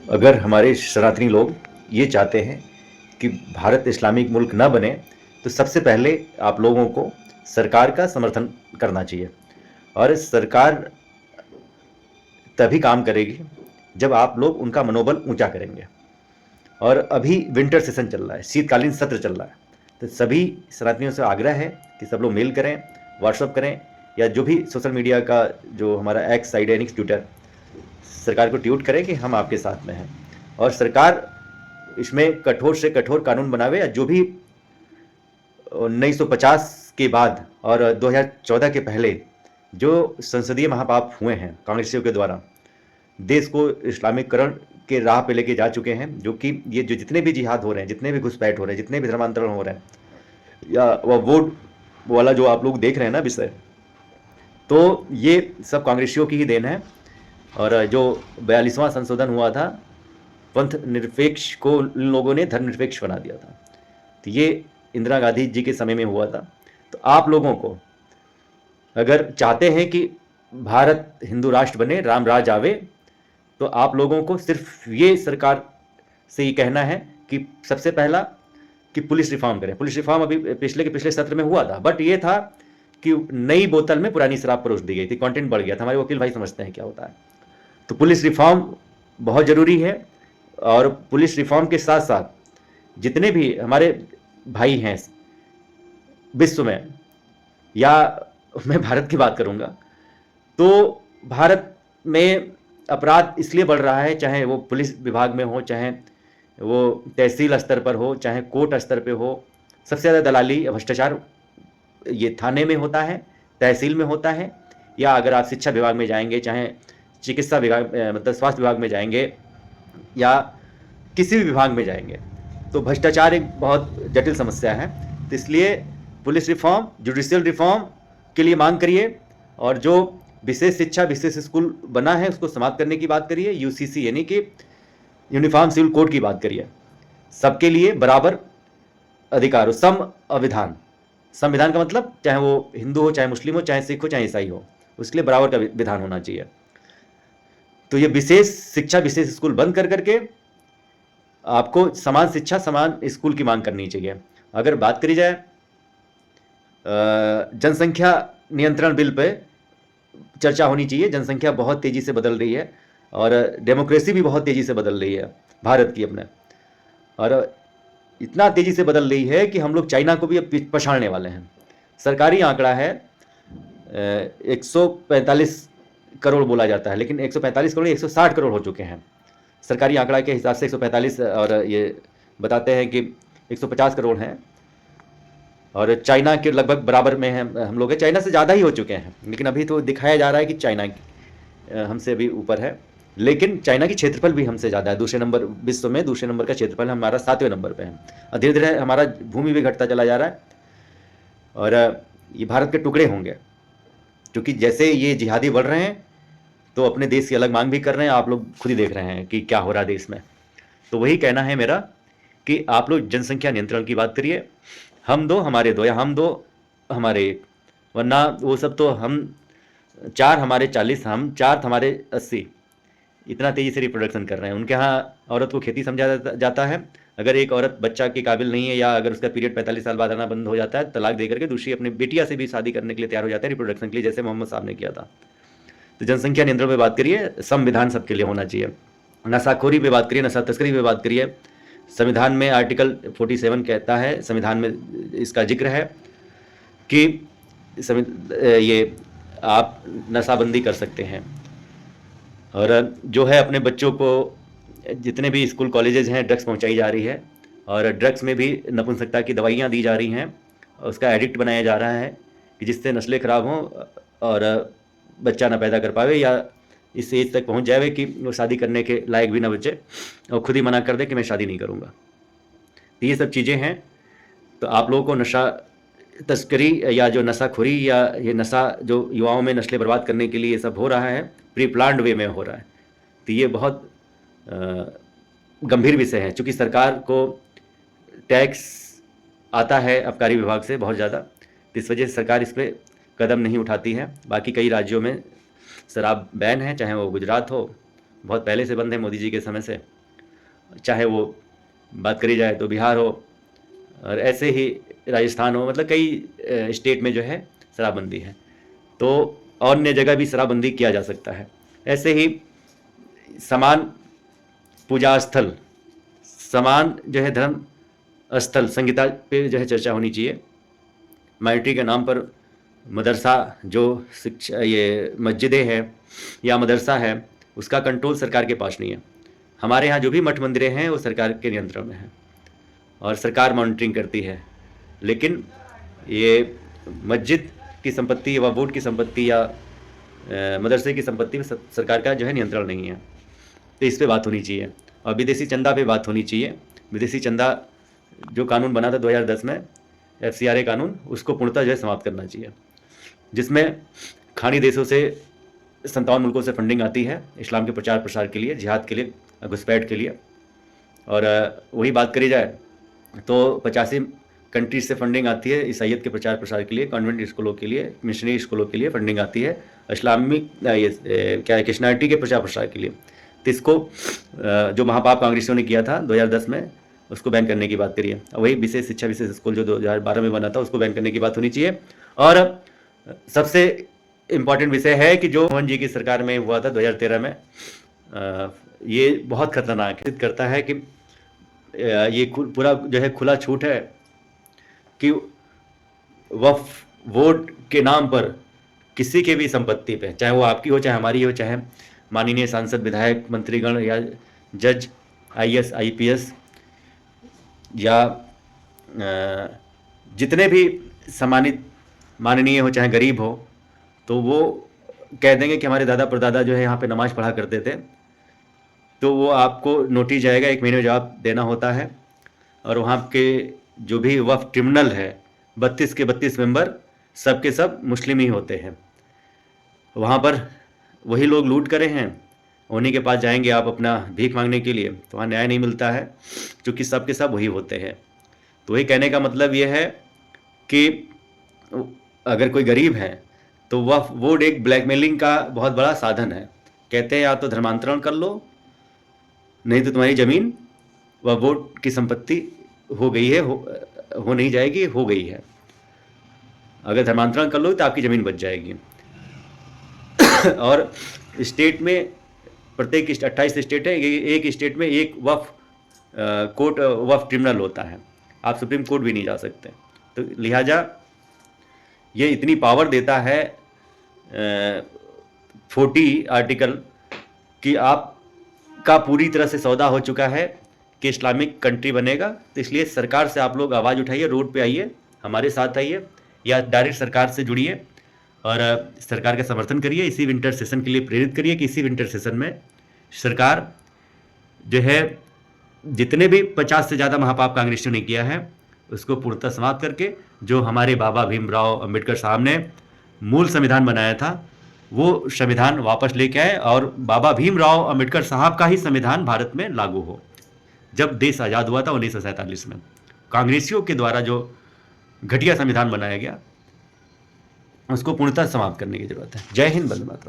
अगर हमारे सनातनी लोग ये चाहते हैं कि भारत इस्लामिक मुल्क ना बने, तो सबसे पहले आप लोगों को सरकार का समर्थन करना चाहिए। और सरकार तभी काम करेगी जब आप लोग उनका मनोबल ऊंचा करेंगे। और अभी विंटर सेशन चल रहा है, शीतकालीन सत्र चल रहा है, तो सभी सनातनियों से आग्रह है कि सब लोग मेल करें, व्हाट्सअप करें, या जो भी सोशल मीडिया का जो हमारा एक्स साइड है, ट्विटर, सरकार को ट्वीट करें कि हम आपके साथ में हैं। और सरकार इसमें कठोर से कठोर कानून बनावे, या जो भी 1950 के बाद और 2014 के पहले जो संसदीय महापाप हुए हैं कांग्रेसियों के द्वारा, देश को इस्लामिकरण के राह पे लेके जा चुके हैं, जो कि ये जो जितने भी जिहाद हो रहे हैं, जितने भी घुसपैठ हो रहे हैं, जितने भी धर्मांतरण हो रहे हैं, या वह वोट वाला जो आप लोग देख रहे हैं ना विषय, तो ये सब कांग्रेसियों की ही देन है। और जो 42वां संशोधन हुआ था, पंथ निरपेक्ष को इन लोगों ने धर्मनिरपेक्ष बना दिया था, तो ये इंदिरा गांधी जी के समय में हुआ था। तो आप लोगों को अगर चाहते हैं कि भारत हिंदू राष्ट्र बने, राम राज आवे, तो आप लोगों को सिर्फ ये सरकार से ये कहना है कि सबसे पहला कि पुलिस रिफॉर्म करें। पुलिस रिफॉर्म अभी पिछले सत्र में हुआ था, बट ये था कि नई बोतल में पुरानी शराब परोस दी गई थी, कंटेंट बढ़ गया था। हमारे वकील भाई समझते हैं क्या होता है। तो पुलिस रिफॉर्म बहुत ज़रूरी है। और पुलिस रिफॉर्म के साथ साथ जितने भी हमारे भाई हैं विश्व में, या मैं भारत की बात करूंगा, तो भारत में अपराध इसलिए बढ़ रहा है, चाहे वो पुलिस विभाग में हो, चाहे वो तहसील स्तर पर हो, चाहे कोर्ट स्तर पर हो। सबसे ज़्यादा दलाली भ्रष्टाचार ये थाने में होता है, तहसील में होता है, या अगर आप शिक्षा विभाग में जाएंगे, चाहे चिकित्सा विभाग मतलब स्वास्थ्य विभाग में जाएंगे, या किसी भी विभाग में जाएंगे, तो भ्रष्टाचार एक बहुत जटिल समस्या है। तो इसलिए पुलिस रिफॉर्म, जुडिशियल रिफॉर्म के लिए मांग करिए। और जो विशेष शिक्षा, विशेष स्कूल बना है, उसको समाप्त करने की बात करिए। यूसीसी यानी कि यूनिफॉर्म सिविल कोड की बात करिए। सबके लिए बराबर अधिकार हो, संविधान। संविधान का मतलब चाहे वो हिंदू हो, चाहे मुस्लिम हो, चाहे सिख हो, चाहे ईसाई हो, उसके लिए बराबर का विधान होना चाहिए। तो ये विशेष शिक्षा, विशेष स्कूल बंद कर करके आपको समान शिक्षा, समान स्कूल की मांग करनी चाहिए। अगर बात करी जाए जनसंख्या नियंत्रण बिल पे चर्चा होनी चाहिए। जनसंख्या बहुत तेजी से बदल रही है, और डेमोक्रेसी भी बहुत तेजी से बदल रही है भारत की अपने। और इतना तेजी से बदल रही है कि हम लोग चाइना को भी अब पछाड़ने वाले हैं। सरकारी आंकड़ा है 145 करोड़ बोला जाता है, लेकिन 145 करोड़ 160 करोड़ हो चुके हैं। सरकारी आंकड़ा के हिसाब से 145, और ये बताते हैं कि 150 करोड़ हैं, और चाइना के लगभग बराबर में है हम लोग। चाइना से ज़्यादा ही हो चुके हैं, लेकिन अभी तो दिखाया जा रहा है कि चाइना हमसे भी ऊपर है। लेकिन चाइना की क्षेत्रफल भी हमसे ज़्यादा है। दूसरे नंबर विश्व में, दूसरे नंबर का क्षेत्रफल हमारा 7वें नंबर पे है। और धीरे धीरे हमारा भूमि भी घटता चला जा रहा है, और ये भारत के टुकड़े होंगे, क्योंकि जैसे ये जिहादी बढ़ रहे हैं, तो अपने देश की अलग मांग भी कर रहे हैं। आप लोग खुद ही देख रहे हैं कि क्या हो रहा है देश में। तो वही कहना है मेरा कि आप लोग जनसंख्या नियंत्रण की बात करिए। हम दो हमारे दो, या हम दो हमारे एक, वरना वो सब तो हम 4 हमारे 40, हम 4 हमारे 80, इतना तेज़ी से रिप्रोडक्शन कर रहे हैं। उनके यहाँ औरत को खेती समझा जाता है। अगर एक औरत बच्चा के काबिल नहीं है, या अगर उसका पीरियड 45 साल बाद आना बंद हो जाता है, तलाक दे करके दूसरी अपनी बेटिया से भी शादी करने के लिए तैयार हो जाता है, रिप्रोडक्शन के लिए, जैसे मोहम्मद साहब ने किया था। तो जनसंख्या नियंत्रण पे बात करिए। संविधान सबके लिए होना चाहिए। नशाखोरी पे बात करिए, नशा तस्करी पे बात करिए। संविधान में आर्टिकल 47 कहता है, संविधान में इसका जिक्र है कि ये आप नशाबंदी कर सकते हैं। और जो है अपने बच्चों को, जितने भी स्कूल कॉलेजेस हैं, ड्रग्स पहुंचाई जा रही है, और ड्रग्स में भी नपुंसकता की दवाइयाँ दी जा रही हैं, उसका एडिक्ट बनाया जा रहा है कि जिससे नस्लें ख़राब हों और बच्चा ना पैदा कर पावे, या इस एज तक पहुंच जाए कि वो शादी करने के लायक भी ना बचे, और खुद ही मना कर दे कि मैं शादी नहीं करूंगा। तो ये सब चीज़ें हैं। तो आप लोगों को नशा तस्करी, या जो नशाखोरी, या ये नशा जो युवाओं में नस्लें बर्बाद करने के लिए ये सब हो रहा है, प्री प्लान्ड वे में हो रहा है। तो ये बहुत गंभीर विषय है, क्योंकि सरकार को टैक्स आता है आबकारी विभाग से बहुत ज़्यादा, तो इस वजह से सरकार इस पर कदम नहीं उठाती है। बाकी कई राज्यों में शराब बैन है, चाहे वो गुजरात हो, बहुत पहले से बंद है, मोदी जी के समय से। चाहे वो बात करी जाए तो बिहार हो और ऐसे ही राजस्थान हो, मतलब कई स्टेट में जो है शराबबंदी है। तो अन्य जगह भी शराबबंदी किया जा सकता है। ऐसे ही समान पूजा स्थल, समान जो है धर्म स्थल संहिता पे जो है चर्चा होनी चाहिए। माइनॉरिटी के नाम पर मदरसा जो शिक्षा, ये मस्जिदें हैं या मदरसा है, उसका कंट्रोल सरकार के पास नहीं है। हमारे यहाँ जो भी मठ मंदिरें हैं वो सरकार के नियंत्रण में हैं और सरकार मॉनिटरिंग करती है। लेकिन ये मस्जिद की संपत्ति व बोर्ड की संपत्ति या मदरसे की संपत्ति में सरकार का जो है नियंत्रण नहीं है। तो इस पे बात होनी चाहिए। और विदेशी चंदा पे बात होनी चाहिए। विदेशी चंदा जो कानून बना था 2010 में, FCRA कानून, उसको पूर्णतः जो है समाप्त करना चाहिए, जिसमें खाड़ी देशों से 57 मुल्कों से फंडिंग आती है इस्लाम के प्रचार प्रसार के लिए, जिहाद के लिए, घुसपैठ के लिए। और वही बात करी जाए तो 85 कंट्रीज से फंडिंग आती है ईसाइयत के प्रचार प्रसार के लिए, कॉन्वेंट स्कूलों के लिए, मिशनरी स्कूलों के लिए फंडिंग आती है, इस्लामिक क्या है क्रिश्चियनिटी के प्रचार प्रसार के लिए। तो इसको जो महापाप कांग्रेसियों ने किया था 2010 में, उसको बैन करने की बात करिए। वही विशेष शिक्षा विशेष स्कूल जो 2012 में बना था, उसको बैन करने की बात होनी चाहिए। और सबसे इम्पॉर्टेंट विषय है कि जो मोहन जी की सरकार में हुआ था 2013 में, ये बहुत खतरनाक है, करता है कि ये पूरा जो है खुला छूट है कि वक्फ वोट के नाम पर किसी के भी संपत्ति पे, चाहे वो आपकी हो चाहे हमारी हो, चाहे माननीय सांसद विधायक मंत्रीगण या जज IAS IPS या जितने भी सम्मानित माननीय हो चाहे गरीब हो, तो वो कह देंगे कि हमारे दादा परदादा जो है यहाँ पे नमाज पढ़ा करते थे, तो वो आपको नोटिस जाएगा, 1 महीने में जवाब देना होता है। और वहाँ के जो भी वक्फ ट्रिब्यूनल है, 32 के 32 मेंबर सब के सब मुस्लिम ही होते हैं। वहाँ पर वही लोग लूट करे हैं, उन्हीं के पास जाएंगे आप अपना भीख मांगने के लिए, तो वहाँ न्याय नहीं मिलता है, क्योंकि सब के सब वही होते हैं। तो वही कहने का मतलब ये है कि अगर कोई गरीब है तो वह वोट एक ब्लैकमेलिंग का बहुत बड़ा साधन है। कहते हैं या तो धर्मांतरण कर लो, नहीं तो तुम्हारी ज़मीन व वोट की संपत्ति हो गई है, हो नहीं जाएगी, हो गई है। अगर धर्मांतरण कर लो तो आपकी ज़मीन बच जाएगी। और स्टेट में प्रत्येक 28 स्टेट है, एक स्टेट में एक वक्फ कोर्ट, वक्फ ट्रिब्यूनल होता है। आप सुप्रीम कोर्ट भी नहीं जा सकते। तो लिहाजा ये इतनी पावर देता है 40 आर्टिकल कि आपका पूरी तरह से सौदा हो चुका है कि इस्लामिक कंट्री बनेगा। तो इसलिए सरकार से आप लोग आवाज़ उठाइए, रोड पे आइए, हमारे साथ आइए या डायरेक्ट सरकार से जुड़िए और सरकार का समर्थन करिए। इसी विंटर सेशन के लिए प्रेरित करिए कि इसी विंटर सेशन में सरकार जो है जितने भी 50 से ज़्यादा महापाप कांग्रेसियों ने किया है उसको पूर्णतः समाप्त करके जो हमारे बाबा भीमराव अंबेडकर साहब ने मूल संविधान बनाया था वो संविधान वापस लेके आए और बाबा भीमराव अंबेडकर साहब का ही संविधान भारत में लागू हो। जब देश आज़ाद हुआ था 1947 में, कांग्रेसियों के द्वारा जो घटिया संविधान बनाया गया उसको पूर्णतः समाप्त करने की जरूरत है। जय हिंद, वंदे मातरम।